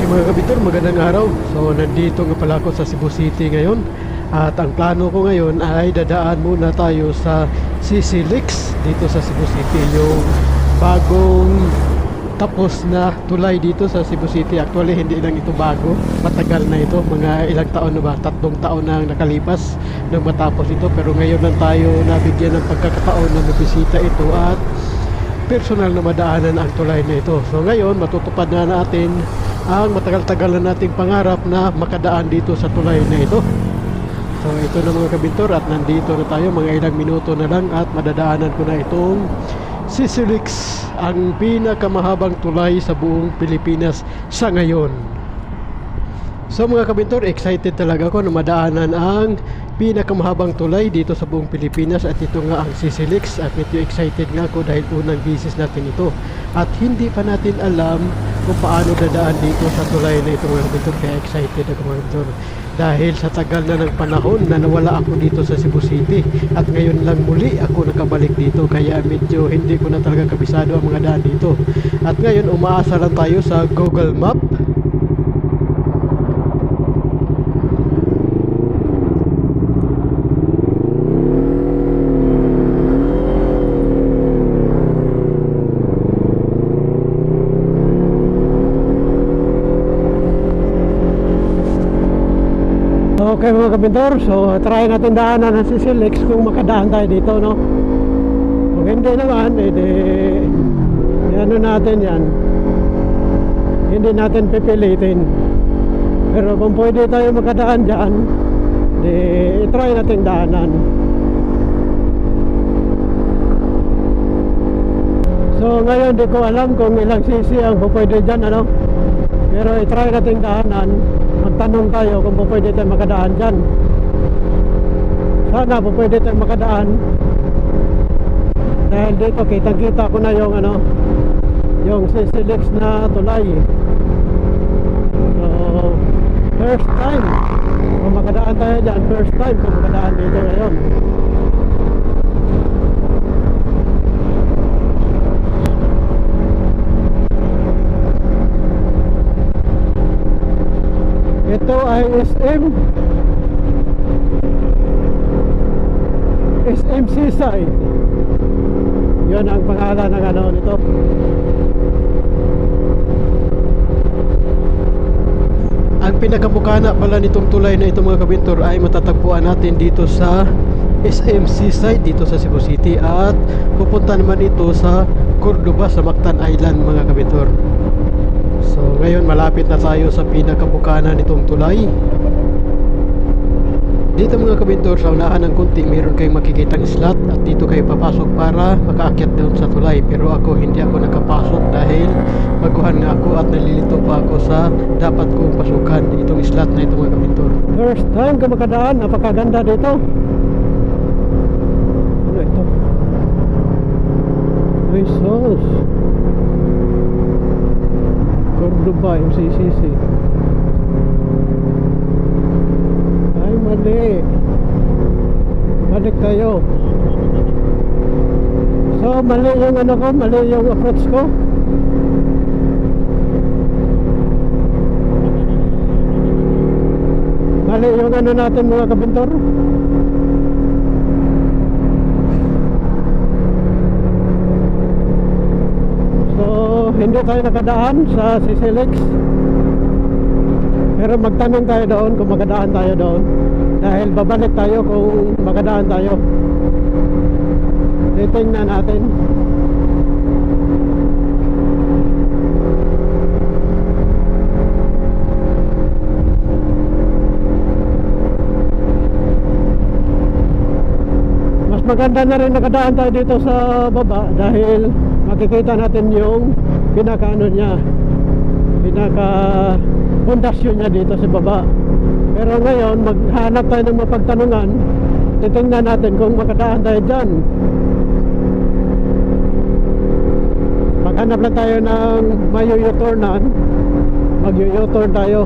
Mga kabitor, magandang araw. So nandito nga pala ako sa Cebu City ngayon. At ang plano ko ngayon ay dadaan muna tayo sa CC-Lex dito sa Cebu City. Yung bagong tapos na tulay dito sa Cebu City. Actually hindi lang ito bago, matagal na ito. Mga ilang taon na ba? 3 taon na ang nakalipas nang matapos ito. Pero ngayon lang tayo nabigyan ng pagkakataon na mabisita ito at personal na madaanan ang tulay na ito. So ngayon matutupad na natin ang matagal-tagal na nating pangarap na makadaan dito sa tulay na ito. So ito na mga kabintor, at nandito na tayo, mga ilang minuto na lang at madadaanan ko na itong CC-Lex, ang pinakamahabang tulay sa buong Pilipinas sa ngayon. So mga kabintor, excited talaga ako na madaanan ang pinakamahabang tulay dito sa buong Pilipinas, at ito nga ang CC-Lex. At medyo excited nga ako dahil unang bisis natin ito at hindi pa natin alam kung paano dadaan dito sa tulay na ito mga kabintor. Kaya excited ako mga kabintor dahil sa tagal na ng panahon na nawala ako dito sa Cebu City, at ngayon lang muli ako nakabalik dito. Kaya medyo hindi ko na talaga kabisado ang mga daan dito, at ngayon umaasa lang tayo sa Google Map. Okay mga kabintor, so try natin daanan ng CC-Lex kung makadaan tayo dito, no? Kung hindi naman, edi ano natin yan, hindi natin pipilitin. Pero kung pwede tayo makadaan dyan, di try natin daanan. So ngayon di ko alam kung ilang CC ang pwede dyan, ano? Pero i-try natin daanan. Magtanong tayo kung pwede tayo makadaan dyan. Sana pwede tayo makadaan, dahil dito kitang-kita ko na yung ano, yung CC-Lex na tulay. So first time kung makadaan tayo dyan, first time kung makadaan dito ngayon. Ito ay SM Seaside. Yun ang pangalan ng ano nito. Ang pinakamukana pala nitong tulay na ito mga kabintor ay matatagpuan natin dito sa SM Seaside dito sa Cebu City, at pupunta naman ito sa Cordoba sa Mactan Island mga kabintor. So ngayon malapit na tayo sa pinakabukana nitong tulay. Dito mga kabintor, sa unahan ng kunti meron kayong makikitang slot, at dito kayo papasok para makaakyat doon sa tulay. Pero ako hindi ako nakapasok dahil baguhan nga ako at nalilito pa ako sa dapat kong pasukan itong slot na ito mga kabintor. First time ka makadaan, napakaganda dito. Ano ito? Ay sos, Cordoba MCCC. Ay mali, balik tayo. So mali yung ano ko, mali yung approach ko. Mali yung ano natin mga kabintor. Hindi tayo nakadaan sa CC-Lex, pero magtanong tayo doon kung makadaan tayo doon, dahil babalik tayo kung makadaan tayo. Titingnan natin. Mas maganda na rin nakadaan tayo dito sa baba, dahil makikita natin yung pinaka ano niya, pinaka pundasyon niya dito sa baba. Pero ngayon maghanap tayo ng mapagtanungan, titingnan natin kung makadaan tayo dyan. Maghanap lang tayo ng mayu-U-turnan, mag-U-turn tayo.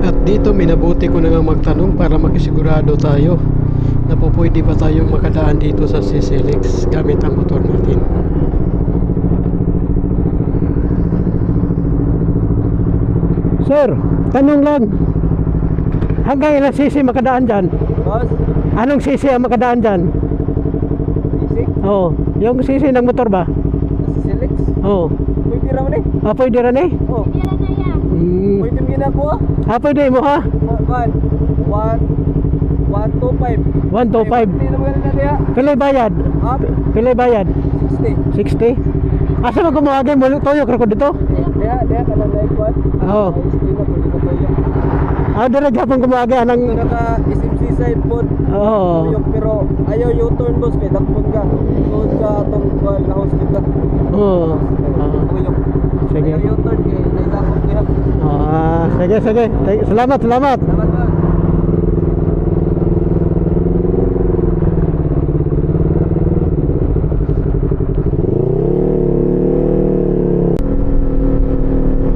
At dito minabuti ko na nga magtanong para makisigurado tayo na po pwede ba tayong makadaan dito sa CCLX gamit ang motor natin. Sir, tanong lang, hanggang ilang cc makadaan dyan? Boss, Anong cc ang makadaan dyan? easy. Oo, yung cc ng motor ba? Nasa Silix. Oo. Pwede raw ni. Pwede rin eh? Oh, Hmm. pwede mo ginagawa. Pwede mo ha? Kan, 125. 125. Hindi naman ganun na niya. Pilay bayad? Up, Pilay bayad? 60. 60? Asa mo gumagay mo? Toyo ka dito? Dia ka na like what? Oo. Stay na pwede ka tayo. Dira gyapon gumagay Ito anang naka SMC side pod. Oo. Tuyok, pero ayaw U-turn boss kay dakpon ka. Suod ka atong kuan lahos kita. Oo. Tuyok. Sige. Ayaw U-turn kay naidakop kaya. Sige, sige. Salamat, salamat. Salamat boss.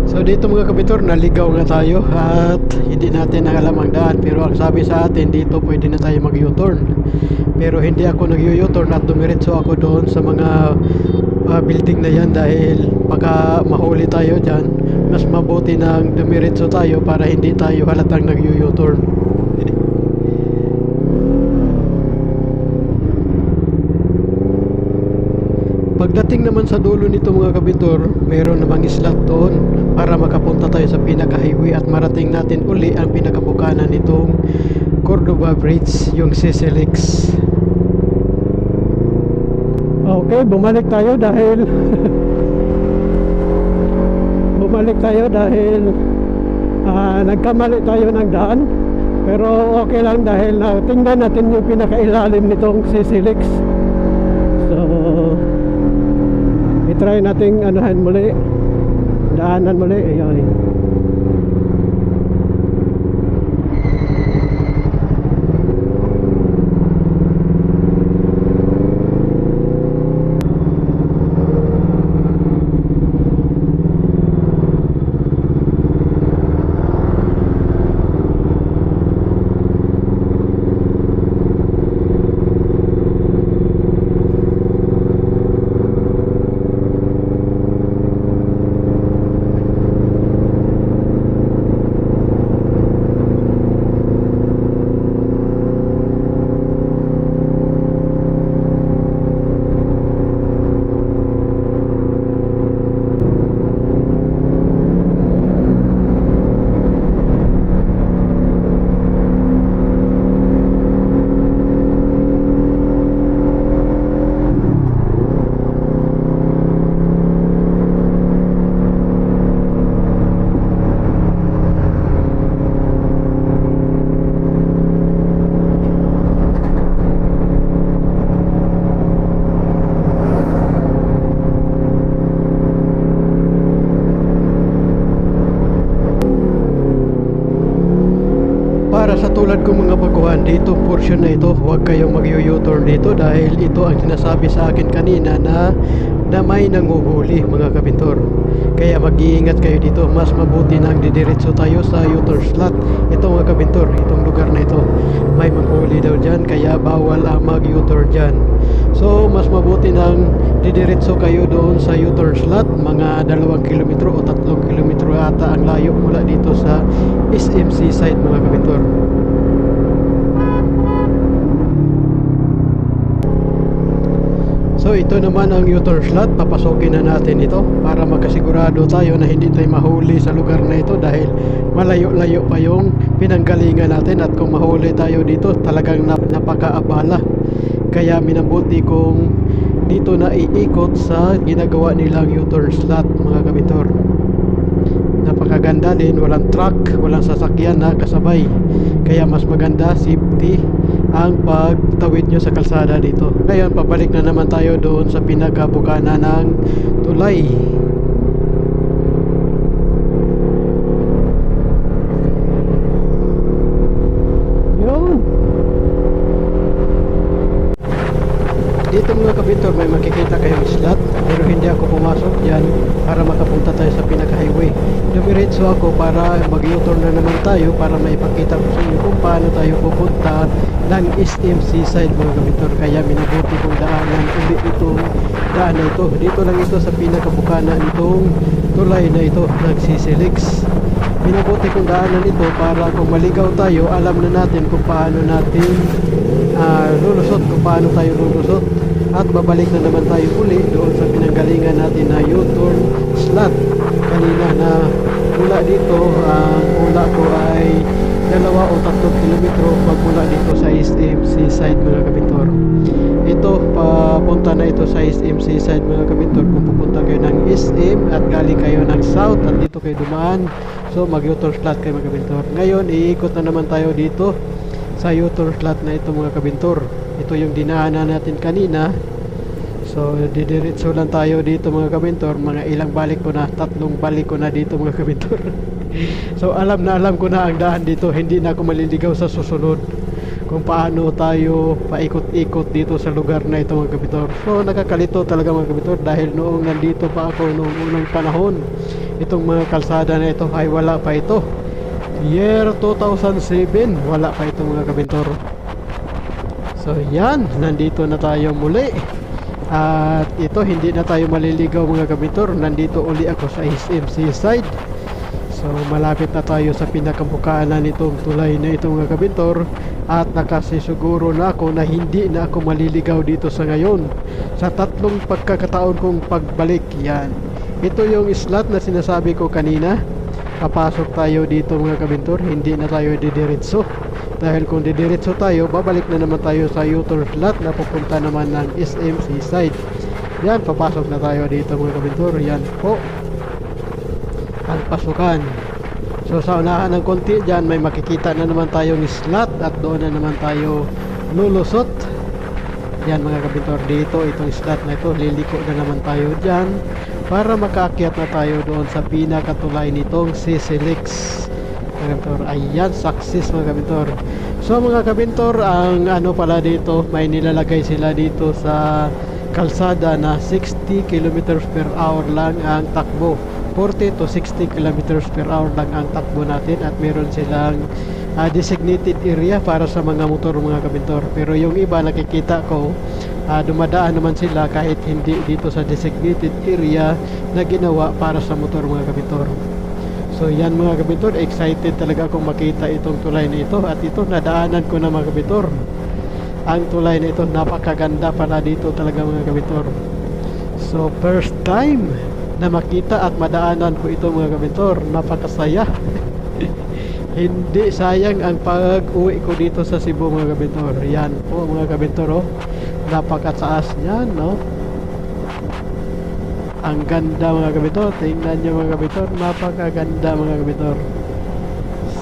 So dito mga kabitor, naligaw nga tayo at hindi natin alam ang daan, pero ang sabi sa atin dito pwede na tayo mag U-turn, pero hindi ako nag U-turn at dumiretso ako doon sa mga building na yan dahil baka mahuli tayo dyan. Mas mabuti nang dumiretso tayo para hindi tayo halatang nag U-turn. Pagdating naman sa dulo nito mga kabitor, mayroon namang slot doon para makapunta tayo sa pinaka-highway at marating natin uli ang pinakabukanan nitong Cordova Bridge, yung CCLX. Okay, bumalik tayo dahil nagkamali tayo ng daan, pero okay lang dahil tingnan natin yung pinakailalim nitong CCLX. So i-try nating anuhan muli, daanan muli. Ayun. Para sa tulad kong mga baguhan dito, portion na ito, huwag kayong mag-U-turn dito dahil ito ang sinasabi sa akin kanina na may nanguhuli mga kabintor. Kaya mag-iingat kayo dito, mas mabuti nang didiretso tayo sa U-turn slot. Ito mga kabintor, itong lugar na ito, may manghuli daw dyan, kaya bawal ang mag-U-turn dyan. So mas mabuti nang didiretso kayo doon sa U-turn slot, mga 2 kilometro o 3 kilometro ata ang layo mula dito sa SMC side mga kabintor. So ito naman ang U-turn slot, papasokin na natin ito para makasigurado tayo na hindi tayo mahuli sa lugar na ito dahil malayo-layo pa yung pinanggalingan natin, at kung mahuli tayo dito talagang napakaabala. Kaya minabuti kung dito na iikot sa ginagawa nilang U-turn slot mga kabintor. Napakaganda din, walang truck, walang sasakyan na kasabay, kaya mas maganda, safety ang pagtawid nyo sa kalsada dito. Ngayon pabalik na naman tayo doon sa pinakabukana ng tulay. dito mga kabintor may makikita kayong slot, pero hindi ako pumasok dyan para makapunta tayo sa pinaka-highway. Dumiretso ako para mag-U-turn na naman tayo para maipakita ko sa inyo kung paano tayo pupunta ng SM Seaside mga kabintor. Kaya minabuti kong daanan ulit itong daan na ito. Dito lang ito sa pinakabukana nitong tulay na ito ng Sisilix. Minabuti kong daanan ito para kung maligaw tayo, alam na natin kung paano natin lulusot, kung paano tayo lulusot, at babalik na naman tayo uli doon sa pinanggalingan natin na U-turn slot kanina na mula dito. Ang mula ko ay 2 o 3 kilometro magmula dito sa SM Seaside mga kabintor. Ito papunta na ito sa SM Seaside mga kabintor. Kung pupunta kayo ng SM at galing kayo ng South at dito kayo dumaan, so mag U-turn slot kayo mga kabintor. Ngayon iikot na naman tayo dito sa U-turn slot na ito mga kabintor. Ito yung dinaanan natin kanina. So didiretso lang tayo dito mga kabintor. Mga ilang balik ko na, 3 balik ko na dito mga kabintor. So alam ko na ang daan dito. Hindi na ako maliligaw sa susunod kung paano tayo paikot-ikot dito sa lugar na ito mga kabintor. So nakakalito talaga mga kabintor dahil noong nandito pa ako noong unang panahon, itong mga kalsada na ito ay wala pa ito. Year 2007 wala pa ito mga kabintor. So yan, nandito na tayo muli. At ito hindi na tayo maliligaw mga kabintor. Nandito uli ako sa SM Seaside. So malapit na tayo sa pinakabukaanan nitong tulay na ito mga kabintor. At nakasisiguro na ako na hindi na ako maliligaw dito sa ngayon, sa 3 pagkakataon kong pagbalik. Yan, ito yung slot na sinasabi ko kanina. Papasok tayo dito mga kabintor, hindi na tayo didiretso. Dahil kung didiretso tayo, babalik na naman tayo sa U-turn slot na pupunta naman ng SM Seaside. Yan, papasok na tayo dito mga kabintor. Yan po ang pasukan. So sa unahan ng konti dyan, may makikita na naman tayong slot at doon na naman tayo lulusot. Yan mga kabintor, dito itong slot na ito, liliko na naman tayo dyan para makaakyat na tayo doon sa pinakatulay nitong Sisilix. Mga kabintor, ayan, success mga kabintor. So mga kabintor, ang ano pala dito, may nilalagay sila dito sa kalsada na 60 km per hour lang ang takbo. 40 to 60 km per hour lang ang takbo natin, at meron silang designated area para sa mga motor mga kabintor. Pero yung iba nakikita ko dumadaan naman sila kahit hindi dito sa designated area na ginawa para sa motor mga kabintor. So yan mga kabintor, excited talaga akong makita itong tulay na ito, at ito nadaanan ko na mga kabintor. Ang tulay na ito napakaganda pala dito talaga mga kabintor. So first time na makita at madaanan ko ito mga kabintor, napakasaya. Hindi sayang ang pag-uwi ko dito sa Cebu mga kabintor. Yan po mga kabintor, oh, napakataas yan, no? Ang ganda mga kabintor, tingnan nyo mga kabintor, napakaganda mga kabintor.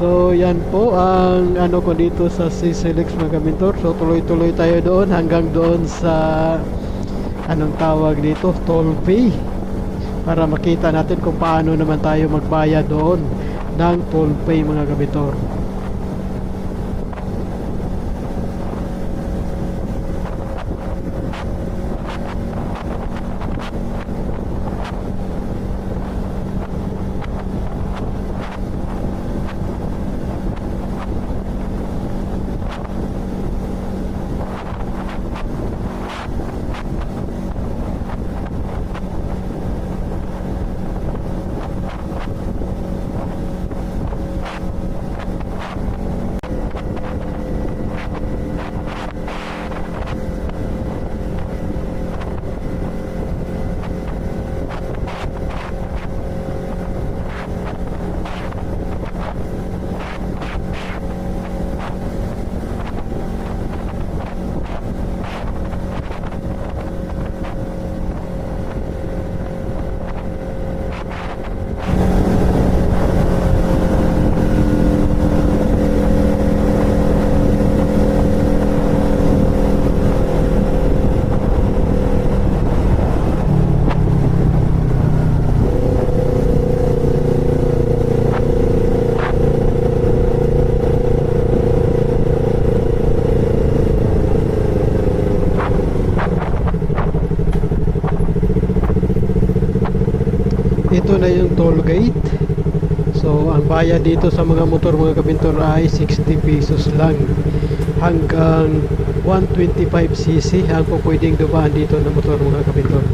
So yan po ang ano ko dito sa Sisilix mga kabintor. So tuloy-tuloy tayo doon hanggang doon sa anong tawag dito, toll pay, para makita natin kung paano naman tayo magbayad doon ng toll pay mga kabintor. ito na yung toll gate. So ang bayad dito sa mga motor mga kabintor ay 60 pesos lang hanggang 125cc ang po pwedeng dumaan dito na motor mga kabintor.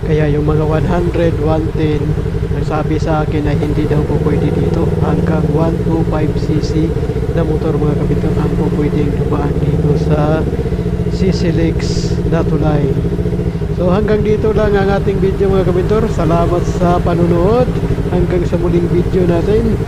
Kaya yung mga 100, 110 ang sabi sa akin ay hindi daw po pwede dito. Hanggang 125cc na motor mga kabintor ang po pwedeng dumaan dito sa CC-Lex na tulay. So hanggang dito lang ang ating video mga kabintor. Salamat sa panunood. Hanggang sa muling video natin.